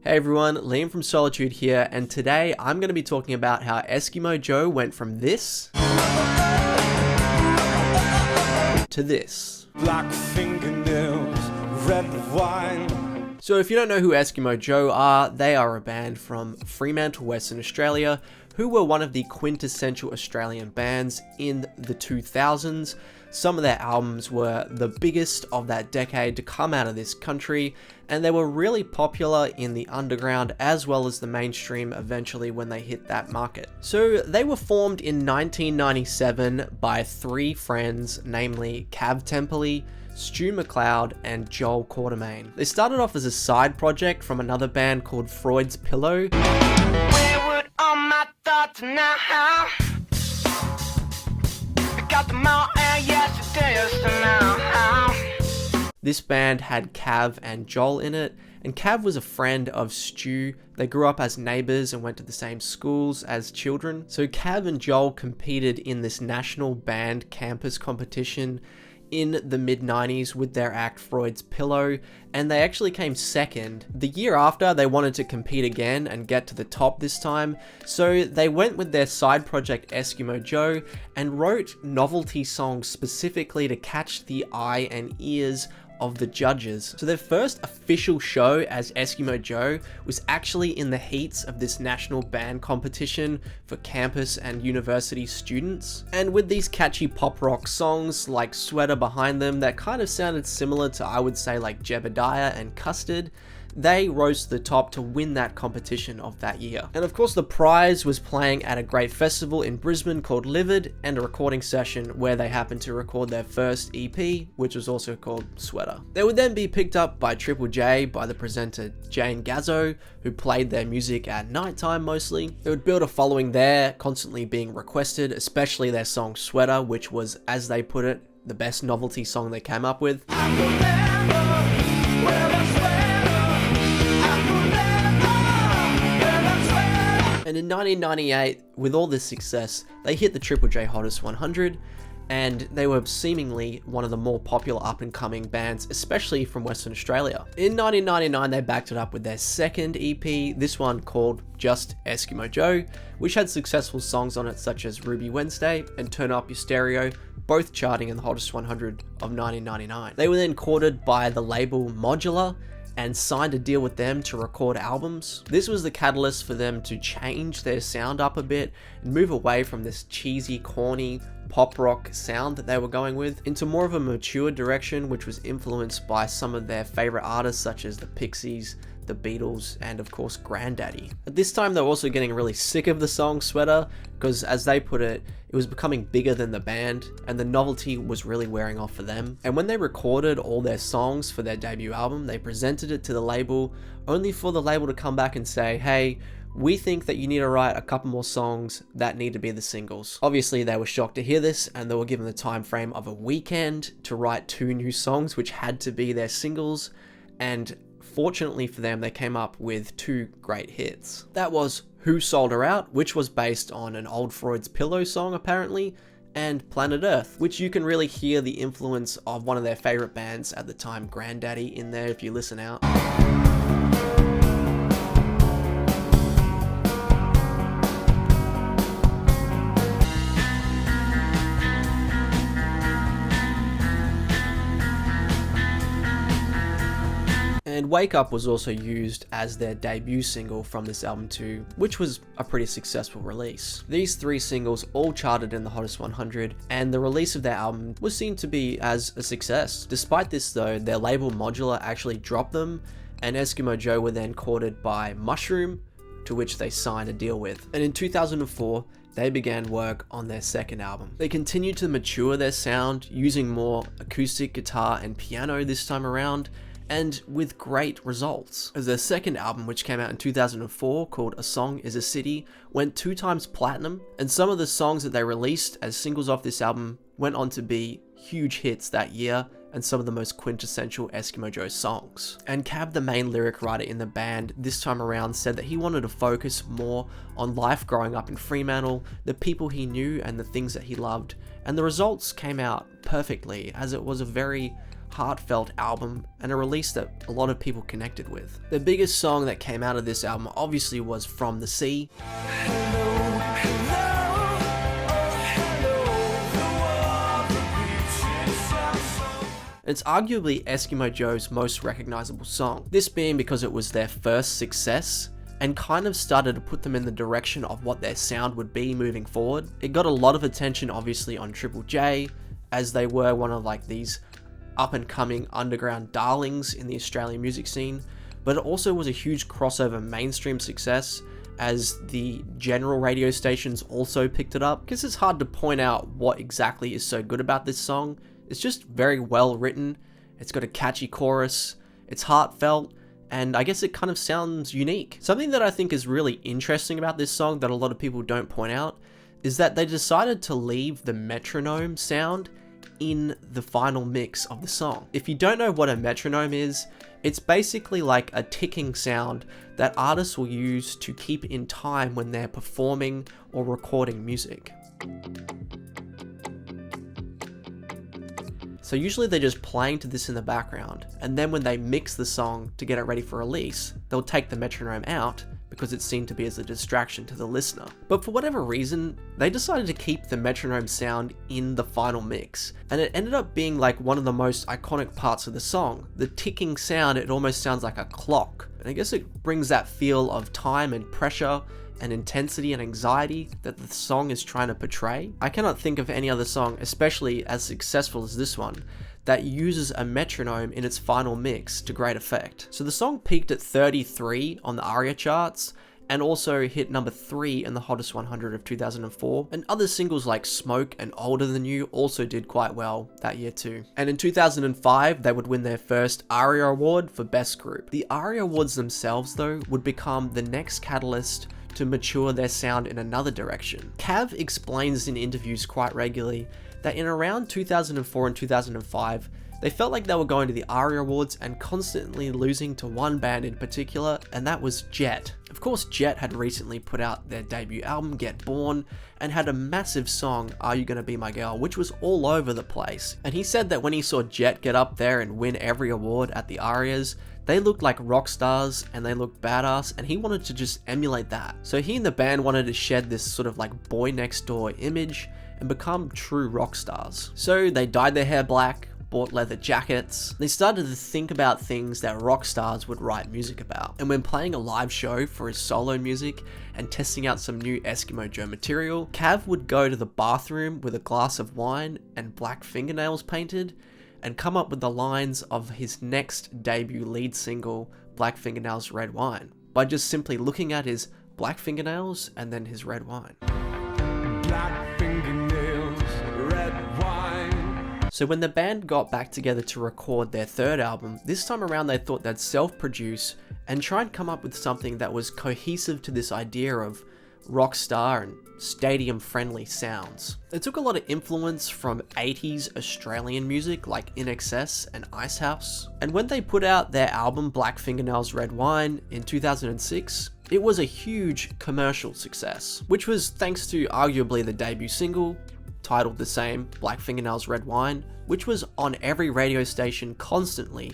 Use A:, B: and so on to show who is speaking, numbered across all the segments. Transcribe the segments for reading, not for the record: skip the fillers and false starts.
A: Hey everyone, Liam from Solitude here, and today I'm going to be talking about how Eskimo Joe went from this to this.
B: Black fingernails, red wine.
A: So if you don't know who Eskimo Joe are, they are a band from Fremantle, Western Australia, who were one of the quintessential Australian bands in the 2000s. Some of their albums were the biggest of that decade to come out of this country, and they were really popular in the underground as well as the mainstream eventually when they hit that market. So they were formed in 1997 by three friends, namely Cav Temperley, Stu McLeod, and Joel Quartermain. They started off as a side project from another band called Freud's Pillow.
B: Where would all my thoughts now? Got them all out yesterday, so now.
A: This band had Cav and Joel in it, and Cav was a friend of Stu. They grew up as neighbours and went to the same schools as children. So Cav and Joel competed in this national band campus competition in the mid-90s with their act Freud's Pillow, and they actually came second. The year after, they wanted to compete again and get to the top this time, so they went with their side project Eskimo Joe and wrote novelty songs specifically to catch the eye and ears of the judges. So their first official show as Eskimo Joe was actually in the heats of this national band competition for campus and university students. And with these catchy pop rock songs like Sweater behind them that kind of sounded similar to, I would say, like Jebediah and Custard, they rose to the top to win that competition of that year. And of course the prize was playing at a great festival in Brisbane called Livid, and a recording session where they happened to record their first EP, which was also called Sweater. They would then be picked up by Triple J by the presenter Jane Gazzo, who played their music at nighttime mostly. They would build a following there, constantly being requested, especially their song Sweater, which was, as they put it, the best novelty song they came up with. And in 1998, with all this success, they hit the Triple J Hottest 100, and they were seemingly one of the more popular up-and-coming bands, especially from Western Australia. In 1999, they backed it up with their second EP, this one called just Eskimo Joe, which had successful songs on it such as Ruby Wednesday and Turn Up Your Stereo, both charting in the Hottest 100 of 1999. They were then courted by the label Modular, and signed a deal with them to record albums. This was the catalyst for them to change their sound up a bit and move away from this cheesy, corny, pop rock sound that they were going with into more of a mature direction, which was influenced by some of their favorite artists such as the Pixies, the Beatles, and of course Grandaddy. At this time they were also getting really sick of the song Sweater, because as they put it, it was becoming bigger than the band and the novelty was really wearing off for them. And when they recorded all their songs for their debut album, they presented it to the label, only for the label to come back and say, hey, we think that you need to write a couple more songs that need to be the singles. Obviously they were shocked to hear this, and they were given the time frame of a weekend to write 2 new songs which had to be their singles, and fortunately for them, they came up with 2 great hits. That was Who Sold Her Out, which was based on an old Freud's Pillow song apparently, and Planet Earth, which you can really hear the influence of one of their favorite bands at the time, Grandaddy, in there if you listen out. And Wake Up was also used as their debut single from this album too, which was a pretty successful release. These 3 singles all charted in the Hottest 100, and the release of their album was seen to be as a success. Despite this though, their label Modular actually dropped them, and Eskimo Joe were then courted by Mushroom, to which they signed a deal with. And in 2004, they began work on their second album. They continued to mature their sound, using more acoustic guitar and piano this time around, and with great results, as their second album, which came out in 2004 called A Song Is a City, went 2 times platinum, and some of the songs that they released as singles off this album went on to be huge hits that year, and some of the most quintessential Eskimo Joe songs. And Cav, the main lyric writer in the band, this time around said that he wanted to focus more on life growing up in Fremantle, the people he knew and the things that he loved, and the results came out perfectly, as it was a very heartfelt album and a release that a lot of people connected with. The biggest song that came out of this album obviously was From the Sea. It's arguably Eskimo Joe's most recognizable song, this being because it was their first success and kind of started to put them in the direction of what their sound would be moving forward. It got a lot of attention obviously on Triple J, as they were one of like these up and coming underground darlings in the Australian music scene, but it also was a huge crossover mainstream success as the general radio stations also picked it up. Because it's hard to point out what exactly is so good about this song. It's just very well written, it's got a catchy chorus, it's heartfelt, and I guess it kind of sounds unique. Something that I think is really interesting about this song that a lot of people don't point out is that they decided to leave the metronome sound in the final mix of the song. If you don't know what a metronome is, it's basically like a ticking sound that artists will use to keep in time when they're performing or recording music. So usually they're just playing to this in the background, and then when they mix the song to get it ready for release, they'll take the metronome out because it's seen to be as a distraction to the listener. But for whatever reason, they decided to keep the metronome sound in the final mix, and it ended up being like one of the most iconic parts of the song. The ticking sound, it almost sounds like a clock, and I guess it brings that feel of time and pressure and intensity and anxiety that the song is trying to portray. I cannot think of any other song, especially as successful as this one, that uses a metronome in its final mix to great effect. So the song peaked at 33 on the ARIA charts, and also hit number 3 in the Hottest 100 of 2004, and other singles like Smoke and Older Than You also did quite well that year too. And in 2005, they would win their first ARIA award for Best Group. The ARIA awards themselves though would become the next catalyst to mature their sound in another direction. Cav explains in interviews quite regularly that in around 2004 and 2005, they felt like they were going to the ARIA Awards and constantly losing to one band in particular, and that was Jet. Of course, Jet had recently put out their debut album, Get Born, and had a massive song, Are You Gonna Be My Girl, which was all over the place. And he said that when he saw Jet get up there and win every award at the ARIAs, they looked like rock stars and they looked badass, and he wanted to just emulate that. So he and the band wanted to shed this sort of like boy next door image and become true rock stars. So they dyed their hair black, bought leather jackets. They started to think about things that rock stars would write music about. And when playing a live show for his solo music and testing out some new Eskimo Joe material, Cav would go to the bathroom with a glass of wine and black fingernails painted and come up with the lines of his next debut lead single, Black Fingernails Red Wine, by just simply looking at his black fingernails and then his red wine.
B: Black fingernails, red wine.
A: So when the band got back together to record their third album, this time around they thought they'd self-produce and try and come up with something that was cohesive to this idea of rock star and stadium-friendly sounds. They took a lot of influence from 80s Australian music like INXS and Icehouse, and when they put out their album Black Fingernails Red Wine in 2006, it was a huge commercial success, which was thanks to arguably the debut single, titled the same, Black Fingernails Red Wine, which was on every radio station constantly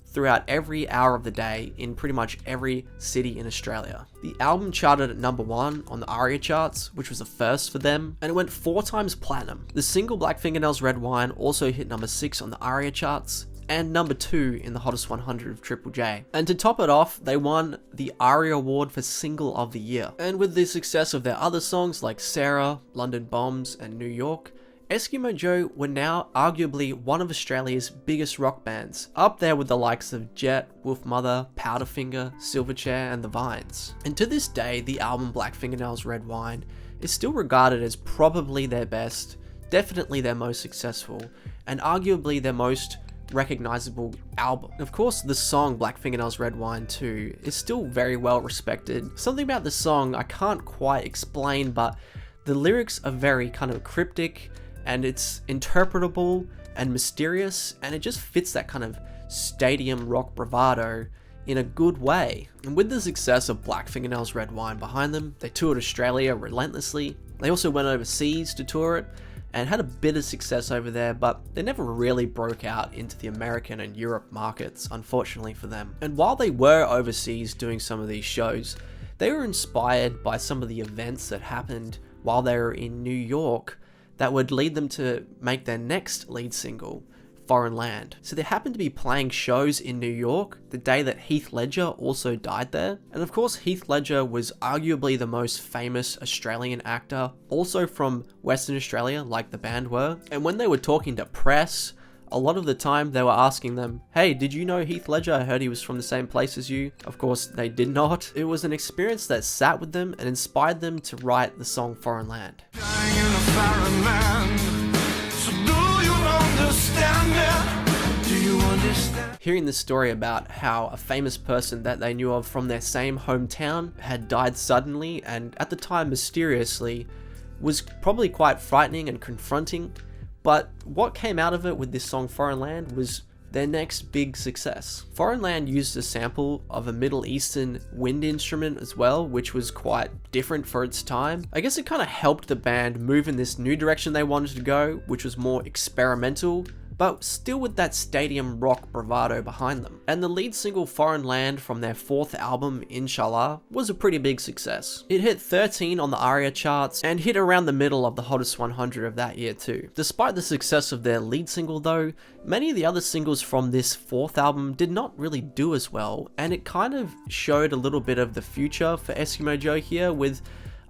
A: throughout every hour of the day in pretty much every city in Australia. The album charted at number 1 on the ARIA charts, which was a first for them, and it went 4 times platinum. The single Black Fingernails Red Wine also hit number 6 on the ARIA charts, and number 2 in the Hottest 100 of Triple J. And to top it off, they won the ARIA Award for Single of the Year. And with the success of their other songs like Sarah, London Bombs, and New York, Eskimo Joe were now arguably one of Australia's biggest rock bands, up there with the likes of Jet, Wolfmother, Powderfinger, Silverchair, and The Vines. And to this day, the album Black Fingernails Red Wine is still regarded as probably their best, definitely their most successful, and arguably their most recognizable album. Of course, the song Black Fingernails Red Wine too is still very well respected. Something about the song I can't quite explain, but the lyrics are very kind of cryptic, and it's interpretable and mysterious, and it just fits that kind of stadium rock bravado in a good way. And with the success of Black Fingernails Red Wine behind them, they toured Australia relentlessly. They also went overseas to tour it, and had a bit of success over there, but they never really broke out into the American and Europe markets, unfortunately for them. And while they were overseas doing some of these shows, they were inspired by some of the events that happened while they were in New York that would lead them to make their next lead single, Foreign Land. So they happened to be playing shows in New York the day that Heath Ledger also died there. And of course, Heath Ledger was arguably the most famous Australian actor, also from Western Australia, like the band were. And when they were talking to press, a lot of the time they were asking them, hey, did you know Heath Ledger? I heard he was from the same place as you. Of course, they did not. It was an experience that sat with them and inspired them to write the song Foreign Land. Hearing the story about how a famous person that they knew of from their same hometown had died suddenly and at the time mysteriously was probably quite frightening and confronting, but what came out of it with this song Foreign Land was their next big success. Foreign Land used a sample of a Middle Eastern wind instrument as well, which was quite different for its time. I guess it kind of helped the band move in this new direction they wanted to go, which was more experimental, but still with that stadium rock bravado behind them. And the lead single Foreign Land from their fourth album, Inshallah, was a pretty big success. It hit 13 on the ARIA charts and hit around the middle of the hottest 100 of that year too. Despite the success of their lead single though, many of the other singles from this fourth album did not really do as well, and it kind of showed a little bit of the future for Eskimo Joe here, with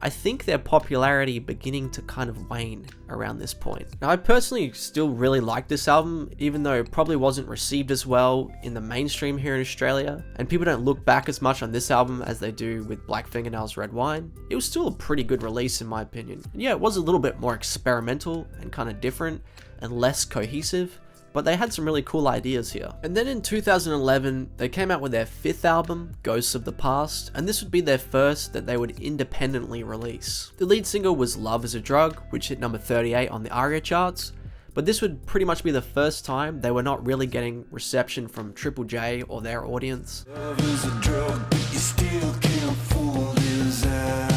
A: I think their popularity beginning to kind of wane around this point. Now, I personally still really like this album, even though it probably wasn't received as well in the mainstream here in Australia, and people don't look back as much on this album as they do with Black Fingernails Red Wine. It was still a pretty good release in my opinion. And yeah, it was a little bit more experimental and kind of different and less cohesive, but they had some really cool ideas here. And then in 2011, they came out with their fifth album, Ghosts of the Past, and this would be their first that they would independently release. The lead single was Love is a Drug, which hit number 38 on the ARIA charts, but this would pretty much be the first time they were not really getting reception from Triple J or their audience. Love is a drug, you still can't fool desire.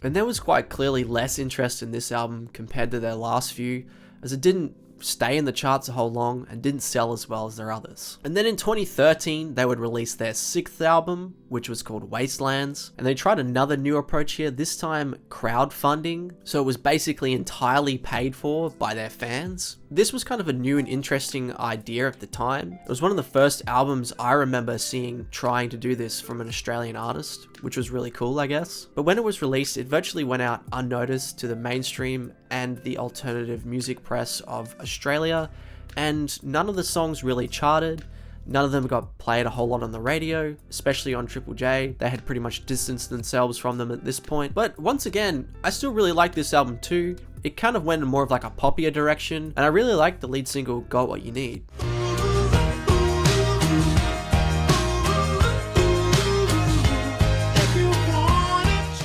A: And there was quite clearly less interest in this album compared to their last few, as it didn't stay in the charts a whole long and didn't sell as well as their others. And then in 2013, they would release their sixth album, which was called Wastelands, and they tried another new approach here, this time crowdfunding, so it was basically entirely paid for by their fans. This was kind of a new and interesting idea at the time. It was one of the first albums I remember seeing trying to do this from an Australian artist, which was really cool, I guess. But when it was released, it virtually went out unnoticed to the mainstream and the alternative music press of Australia, and none of the songs really charted. None of them got played a whole lot on the radio, especially on Triple J. They had pretty much distanced themselves from them at this point. But once again, I still really like this album too. It kind of went in more of like a poppier direction, and I really like the lead single, Got What You Need.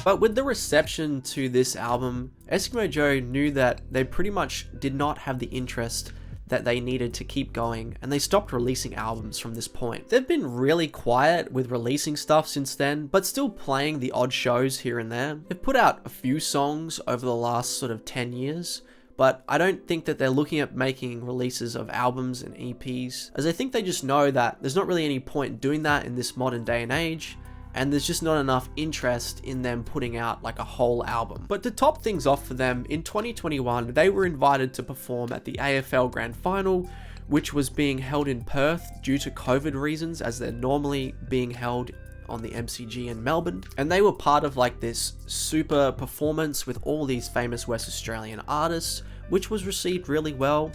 A: But with the reception to this album, Eskimo Joe knew that they pretty much did not have the interest that they needed to keep going, and they stopped releasing albums from this point. They've been really quiet with releasing stuff since then, but still playing the odd shows here and there. They've put out a few songs over the last sort of 10 years, but I don't think that they're looking at making releases of albums and EPs, as I think they just know that there's not really any point in doing that in this modern day and age, and there's just not enough interest in them putting out like a whole album. But to top things off for them, in 2021, they were invited to perform at the AFL Grand Final, which was being held in Perth due to COVID reasons, as they're normally being held on the MCG in Melbourne. And they were part of like this super performance with all these famous West Australian artists, which was received really well.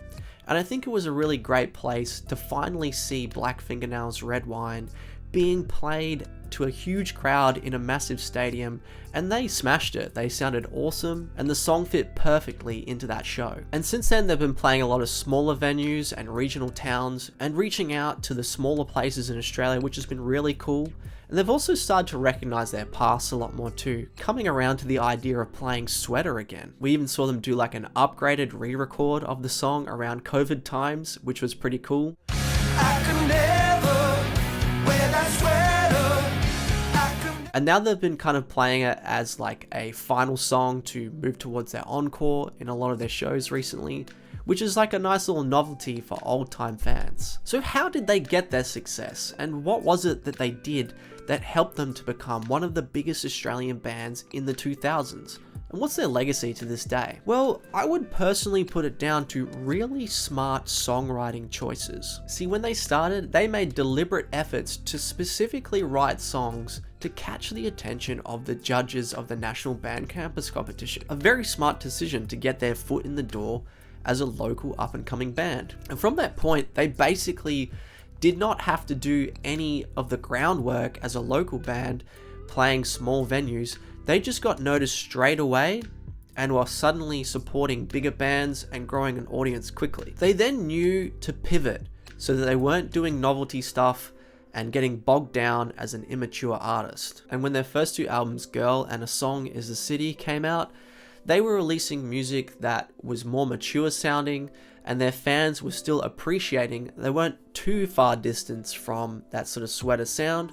A: And I think it was a really great place to finally see Black Fingernails Red Wine being played to a huge crowd in a massive stadium, and they smashed it. They sounded awesome, and the song fit perfectly into that show. And since then, they've been playing a lot of smaller venues and regional towns, and reaching out to the smaller places in Australia, which has been really cool. And they've also started to recognize their past a lot more too, coming around to the idea of playing Sweater again. We even saw them do like an upgraded re-record of the song around COVID times, which was pretty cool. And now they've been kind of playing it as like a final song to move towards their encore in a lot of their shows recently, which is like a nice little novelty for old time fans. So how did they get their success, and what was it that they did that helped them to become one of the biggest Australian bands in the 2000s? And what's their legacy to this day? Well, I would personally put it down to really smart songwriting choices. See, when they started, they made deliberate efforts to specifically write songs to catch the attention of the judges of the National Band Campus competition. A very smart decision to get their foot in the door as a local up-and-coming band. And from that point, they basically did not have to do any of the groundwork as a local band playing small venues. They just got noticed straight away and were suddenly supporting bigger bands and growing an audience quickly. They then knew to pivot so that they weren't doing novelty stuff and getting bogged down as an immature artist. And when their first two albums, Girl and A Song Is the City, came out, they were releasing music that was more mature sounding, and their fans were still appreciating. They weren't too far distance from that sort of sweater sound,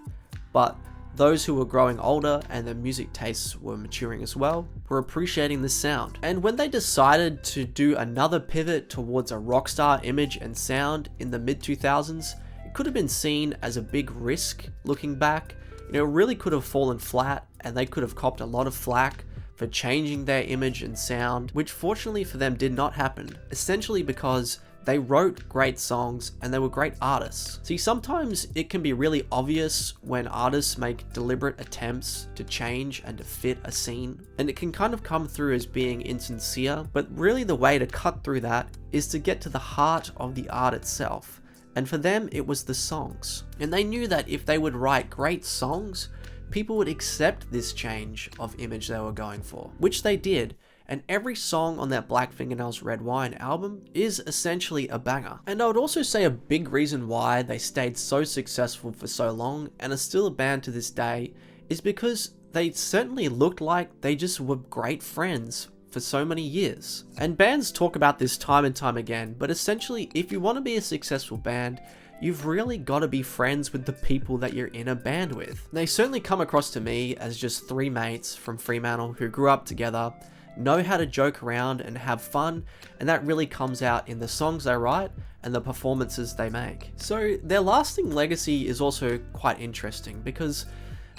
A: but those who were growing older and their music tastes were maturing as well were appreciating this sound. And when they decided to do another pivot towards a rock star image and sound in the mid-2000s, it could have been seen as a big risk looking back. You know, it really could have fallen flat, and they could have copped a lot of flack for changing their image and sound, which fortunately for them did not happen, essentially because they wrote great songs and they were great artists. See, sometimes it can be really obvious when artists make deliberate attempts to change and to fit a scene, and it can kind of come through as being insincere, but really the way to cut through that is to get to the heart of the art itself. And for them, it was the songs. And they knew that if they would write great songs, people would accept this change of image they were going for, which they did. And every song on that Black Fingernails Red Wine album is essentially a banger. And I would also say a big reason why they stayed so successful for so long and are still a band to this day is because they certainly looked like they just were great friends for so many years. And bands talk about this time and time again, but essentially if you want to be a successful band, you've really got to be friends with the people that you're in a band with. They certainly come across to me as just three mates from Fremantle who grew up together, know how to joke around and have fun, and that really comes out in the songs they write and the performances they make. So their lasting legacy is also quite interesting because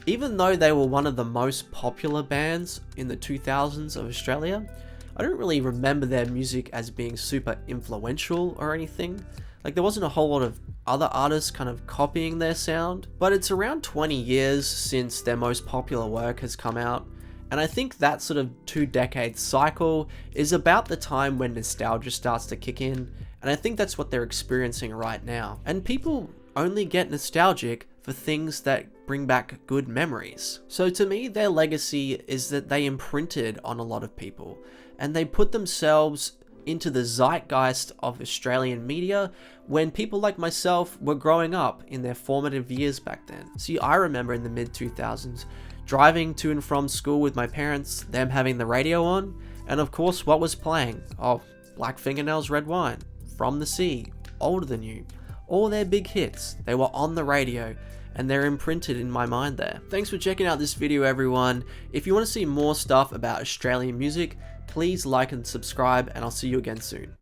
A: even though they were one of the most popular bands in the 2000s of Australia, I don't really remember their music as being super influential or anything. Like, there wasn't a whole lot of other artists kind of copying their sound, but it's around 20 years since their most popular work has come out, and I think that sort of 2-decade cycle is about the time when nostalgia starts to kick in, and I think that's what they're experiencing right now. And people only get nostalgic for things that bring back good memories. So to me, their legacy is that they imprinted on a lot of people, and they put themselves into the zeitgeist of Australian media when people like myself were growing up in their formative years back then. See, I remember in the mid-2000s driving to and from school with my parents, them having the radio on, and of course what was playing? Oh, Black Fingernails Red Wine, From the Sea, Older Than You, all their big hits. They were on the radio and they're imprinted in my mind there. Thanks for checking out this video, everyone. If you want to see more stuff about Australian music, please like and subscribe, and I'll see you again soon.